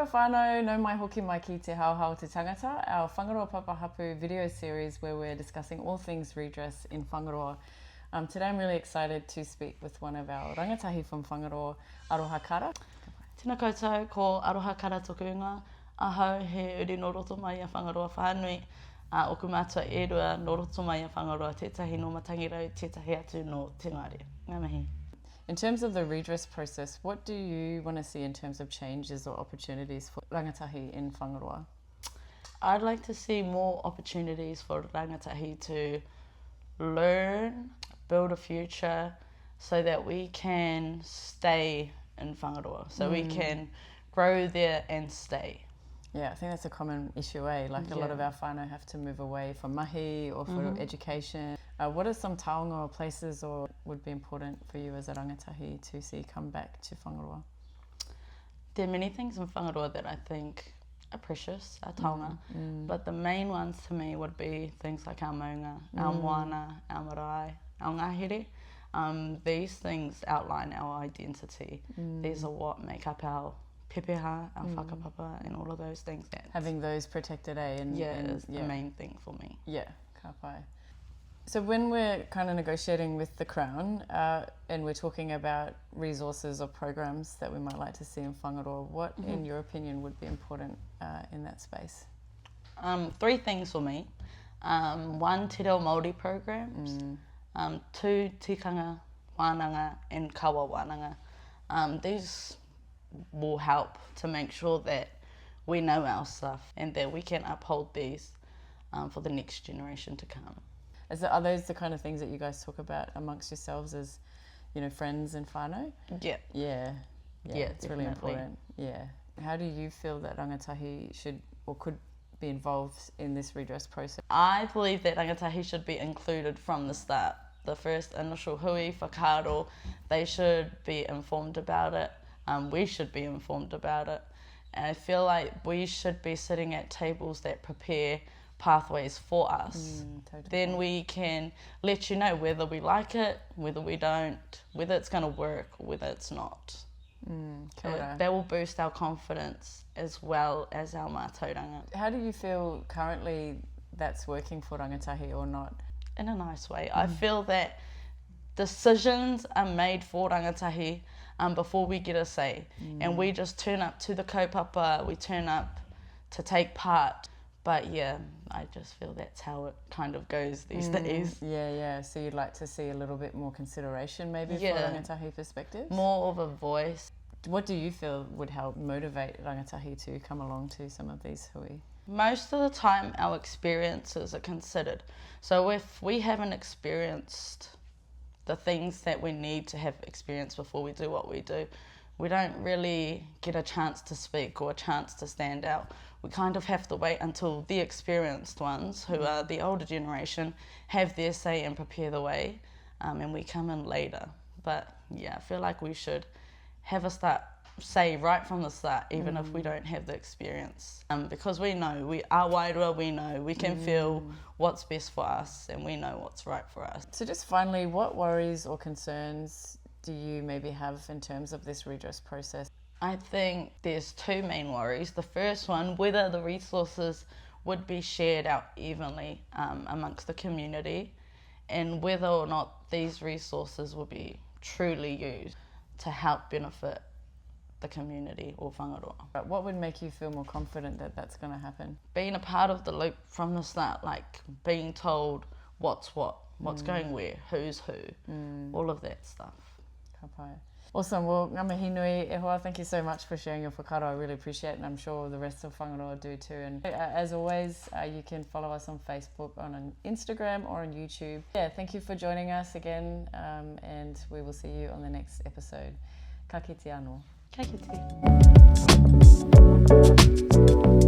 ora whānau, no mai hoki mai ki te Haohao Te Tangata, our Whangaroa Papa Hapū video series where we're discussing all things redress in Whangaroa. Today I'm really excited to speak with one of our rangatahi from Whangaroa, Aroha Kara. Tēnā koutou, ko Aroha Kara toku ingoa. Ahau he uri no roto mai a Whangaroa whānui. Oku mātua e rua no roto mai a Whangaroa, tētahi no matangirau, tētahi atu no te ngāre. Ngā mihi. In terms of the redress process, what do you want to see in terms of changes or opportunities for rangatahi in Whangaroa? I'd like to see more opportunities for rangatahi to learn, build a future so that we can stay in Whangaroa, so we can grow there and stay. Yeah, I think that's a common issue, Like a lot of our whānau have to move away for mihi or for education. What are some taonga or places or would be important for you as a rangatahi to see come back to Whangaroa? There are many things in Whangaroa that I think are precious, our taonga, but the main ones to me would be things like our maunga, our moana, our marae, our ngahere. These things outline our identity. These are what make up our pepeha, our whakapapa, and all of those things. Having those protected, is the main thing for me. Yeah, ka pai. So when we're kind of negotiating with the Crown and we're talking about resources or programs that we might like to see in Whangaroa, what, in your opinion, would be important in that space? 3 things for me. 1, Te Reo Māori programs. 2, tikanga, wānanga, and kawa wānanga. These will help to make sure that we know our stuff and that we can uphold these for the next generation to come. Are those the kind of things that you guys talk about amongst yourselves as, friends and whānau? Yeah. Yeah, it's really definitely. important. Yeah. How do you feel that rangatahi should or could be involved in this redress process? I believe that rangatahi should be included from the start. The first initial hui, whakaaro, they should be informed about it. We should be informed about it. And I feel like we should be sitting at tables that prepare pathways for us. Totally. Then we can let you know whether we like it, whether we don't, whether it's going to work, or whether it's not. That will boost our confidence as well as our mātauranga. How do you feel currently that's working for rangatahi or not? In a nice way. I feel that decisions are made for rangatahi before we get a say. And we just turn up to the kaupapa, we turn up to take part. But yeah, I just feel that's how it kind of goes these days. Yeah. So you'd like to see a little bit more consideration maybe for rangatahi perspectives? More of a voice. What do you feel would help motivate rangatahi to come along to some of these hui? Most of the time our experiences are considered. So if we haven't experienced the things that we need to have experienced before we do what we do, we don't really get a chance to speak or a chance to stand out. We kind of have to wait until the experienced ones, who are the older generation, have their say and prepare the way, and we come in later. But yeah, I feel like we should have a say right from the start, even if we don't have the experience, because we know, we are wairua, we know, we can feel what's best for us and we know what's right for us. So just finally, what worries or concerns do you maybe have in terms of this redress process? I think there's 2 main worries. The first one, whether the resources would be shared out evenly amongst the community, and whether or not these resources will be truly used to help benefit the community or Whangaroa. But what would make you feel more confident that that's going to happen? Being a part of the loop from the start, like being told what's what, what's going where, who's who, all of that stuff. Ka pai. Awesome. Well, ngā mihi nui e hoa, thank you so much for sharing your whakaaro. I really appreciate it, and I'm sure the rest of Whangaroa do too. And as always, you can follow us on Facebook, on Instagram or on YouTube. Yeah, thank you for joining us again, and we will see you on the next episode. Ka kite anō. Ka kite.